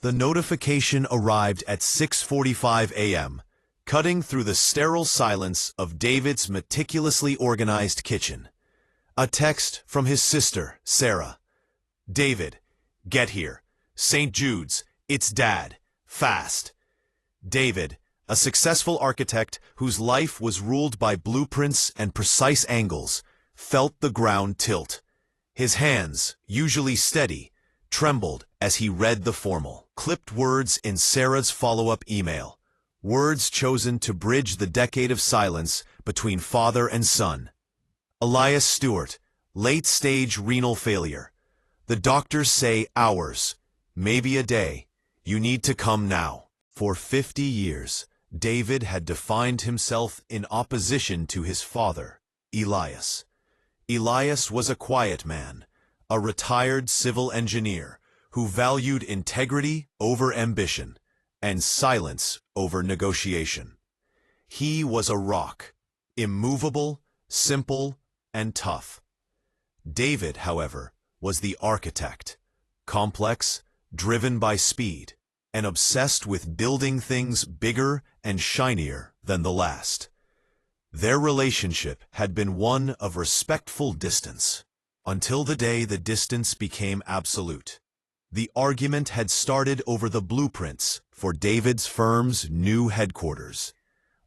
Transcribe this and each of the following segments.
The notification arrived at 6:45 a.m., cutting through the sterile silence of David's meticulously organized kitchen. A text from his sister, Sarah. "David, get here. St. Jude's, it's Dad. Fast." David, a successful architect whose life was ruled by blueprints and precise angles, felt the ground tilt. His hands, usually steady, trembled as he read the formal, clipped words in Sarah's follow-up email, words chosen to bridge the decade of silence between father and son. Elias Stewart, late-stage renal failure. The doctors say hours, maybe a day. You need to come now. For 50 years, David had defined himself in opposition to his father, Elias. Elias was a quiet man, a retired civil engineer who valued integrity over ambition and silence over negotiation. He was a rock, immovable, simple, and tough. David, however, was the architect, complex, driven by speed, and obsessed with building things bigger and shinier than the last. Their relationship had been one of respectful distance, until the day the distance became absolute. The argument had started over the blueprints for David's firm's new headquarters,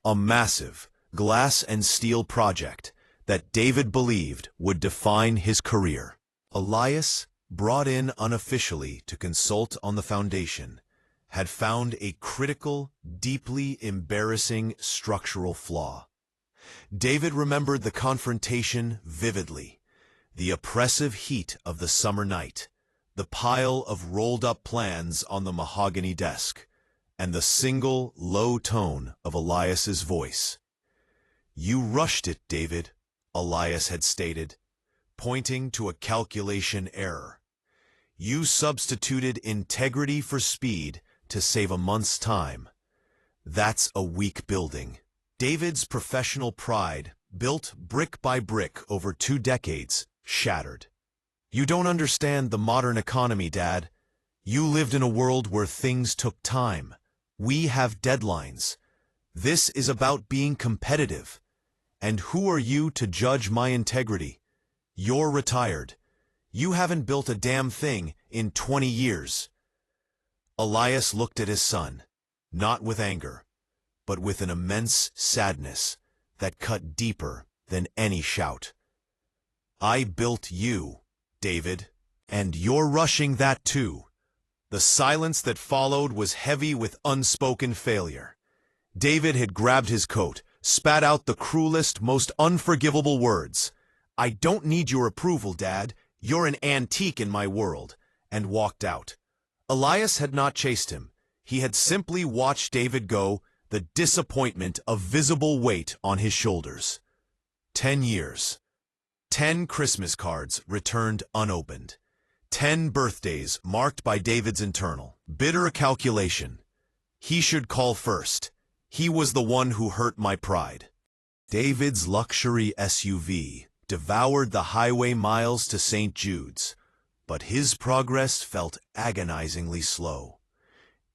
a massive glass and steel project that David believed would define his career. Elias, brought in unofficially to consult on the foundation, had found a critical, deeply embarrassing structural flaw. David remembered the confrontation vividly, the oppressive heat of the summer night, the pile of rolled-up plans on the mahogany desk, and the single, low tone of Elias's voice. "You rushed it, David," Elias had stated, pointing to a calculation error. "You substituted integrity for speed to save a month's time. That's a weak building." David's professional pride, built brick by brick over 2 decades, shattered. "You don't understand the modern economy, Dad. You lived in a world where things took time. We have deadlines. This is about being competitive. And who are you to judge my integrity? You're retired. You haven't built a damn thing in 20 years. Elias looked at his son, not with anger, but with an immense sadness that cut deeper than any shout. "I built you, David, and you're rushing that too." The silence that followed was heavy with unspoken failure. David had grabbed his coat, spat out the cruelest, most unforgivable words. "I don't need your approval, Dad. You're an antique in my world," and walked out. Elias had not chased him. He had simply watched David go, the disappointment a visible weight on his shoulders. 10 years. 10 Christmas cards returned unopened. 10 birthdays marked by David's internal, bitter calculation. He should call first. He was the one who hurt my pride. David's luxury SUV devoured the highway miles to St. Jude's, but his progress felt agonizingly slow.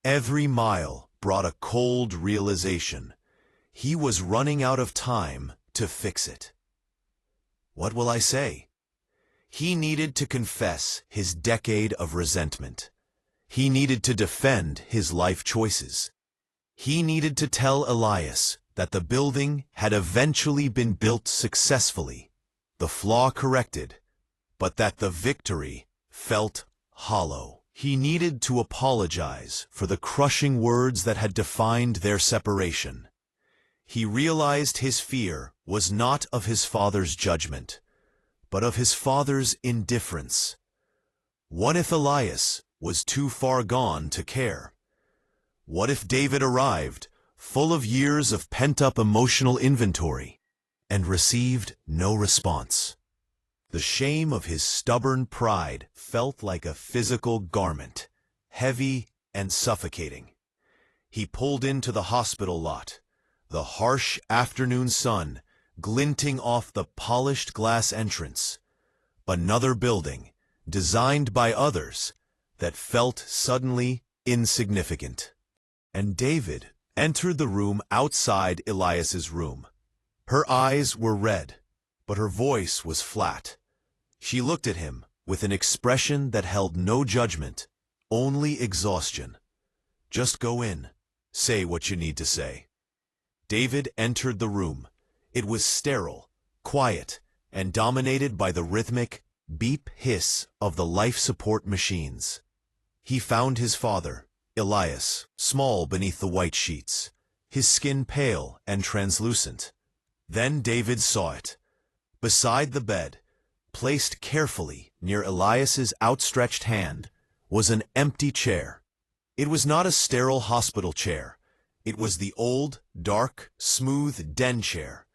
Every mile brought a cold realization. He was running out of time to fix it. What will I say? He needed to confess his decade of resentment. He needed to defend his life choices. He needed to tell Elias that the building had eventually been built successfully, the flaw corrected, but that the victory felt hollow. He needed to apologize for the crushing words that had defined their separation. He realized his fear was not of his father's judgment, but of his father's indifference. What if Elias was too far gone to care? What if David arrived, full of years of pent-up emotional inventory, and received no response? The shame of his stubborn pride felt like a physical garment, heavy and suffocating. He pulled into the hospital lot, the harsh afternoon sun glinting off the polished glass entrance. Another building, designed by others, that felt suddenly insignificant. And David entered the room outside Elias's room. Her eyes were red, but her voice was flat. She looked at him with an expression that held no judgment, only exhaustion. "Just go in. Say what you need to say." David entered the room. It was sterile, quiet, and dominated by the rhythmic beep-hiss of the life support machines. He found his father, Elias, small beneath the white sheets, his skin pale and translucent. Then David saw it. Beside the bed, placed carefully near Elias's outstretched hand, was an empty chair. It was not a sterile hospital chair. It was the old, dark, smooth den chair.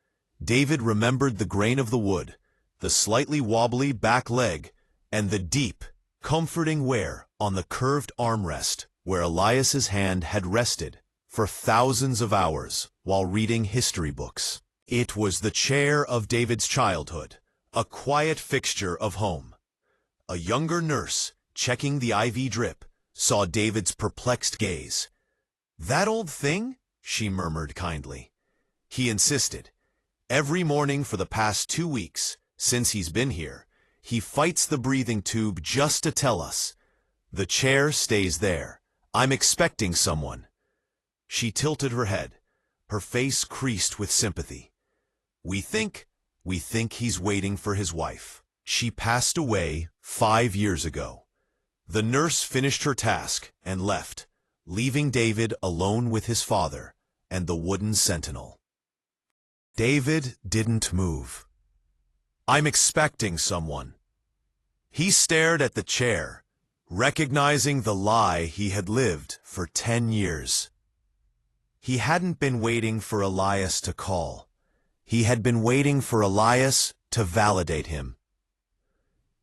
David remembered the grain of the wood, the slightly wobbly back leg, and the deep, comforting wear on the curved armrest where Elias's hand had rested for thousands of hours while reading history books. It was the chair of David's childhood, a quiet fixture of home. A younger nurse, checking the IV drip, saw David's perplexed gaze. "That old thing?" she murmured kindly. He insisted. "Every morning for the past 2 weeks, since he's been here, he fights the breathing tube just to tell us. The chair stays there. I'm expecting someone." She tilted her head, her face creased with sympathy. We think he's waiting for his wife. She passed away 5 years ago." The nurse finished her task and left, leaving David alone with his father and the wooden sentinel. David didn't move. "I'm expecting someone." He stared at the chair, recognizing the lie he had lived for 10 years. He hadn't been waiting for Elias to call. He had been waiting for Elias to validate him.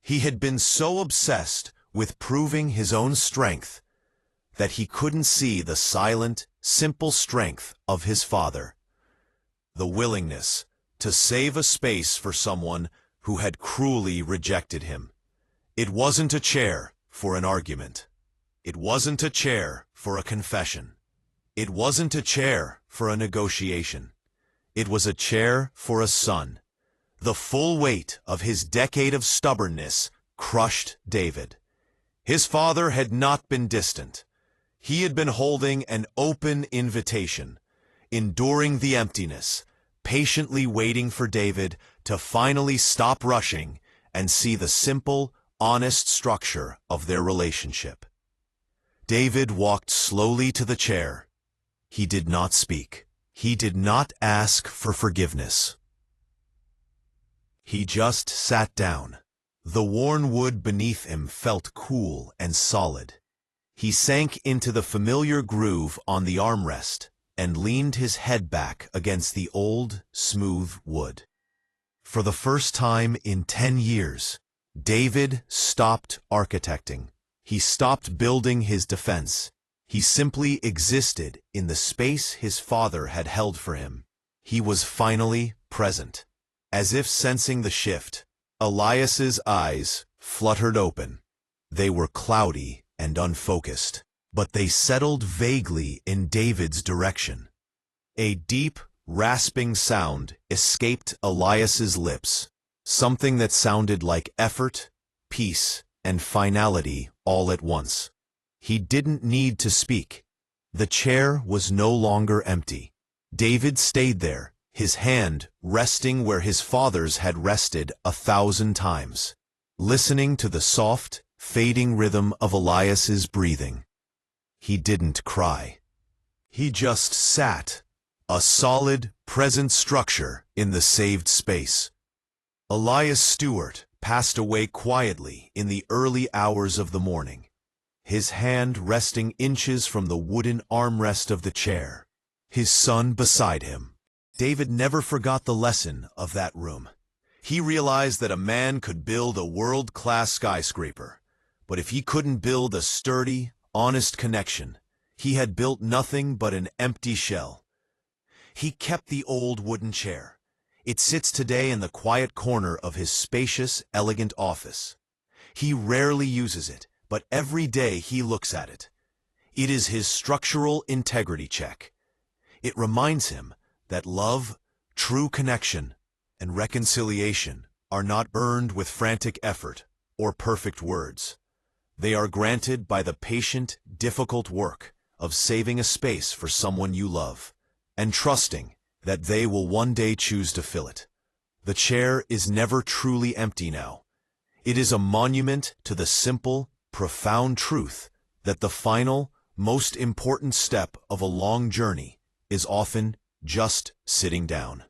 He had been so obsessed with proving his own strength that he couldn't see the silent, simple strength of his father. The willingness to save a space for someone who had cruelly rejected him. It wasn't a chair for an argument. It wasn't a chair for a confession. It wasn't a chair for a negotiation. It was a chair for a son. The full weight of his decade of stubbornness crushed David. His father had not been distant. He had been holding an open invitation, enduring the emptiness, patiently waiting for David to finally stop rushing and see the simple, honest structure of their relationship. David walked slowly to the chair. He did not speak. He did not ask for forgiveness. He just sat down. The worn wood beneath him felt cool and solid. He sank into the familiar groove on the armrest and leaned his head back against the old, smooth wood. For the first time in 10 years, David stopped architecting. He stopped building his defense. He simply existed in the space his father had held for him. He was finally present. As if sensing the shift, Elias's eyes fluttered open. They were cloudy and unfocused, but they settled vaguely in David's direction. A deep, rasping sound escaped Elias's lips, something that sounded like effort, peace, and finality all at once. He didn't need to speak. The chair was no longer empty. David stayed there, his hand resting where his father's had rested 1,000 times, listening to the soft, fading rhythm of Elias's breathing. He didn't cry. He just sat, a solid, present structure in the saved space. Elias Stewart passed away quietly in the early hours of the morning, his hand resting inches from the wooden armrest of the chair, his son beside him. David never forgot the lesson of that room. He realized that a man could build a world-class skyscraper, but if he couldn't build a sturdy, honest connection, he had built nothing but an empty shell. He kept the old wooden chair. It sits today in the quiet corner of his spacious, elegant office. He rarely uses it, but every day he looks at it. It is his structural integrity check. It reminds him that love, true connection, and reconciliation are not earned with frantic effort or perfect words. They are granted by the patient, difficult work of saving a space for someone you love, and trusting that they will one day choose to fill it. The chair is never truly empty now. It is a monument to the simple, profound truth that the final, most important step of a long journey is often just sitting down.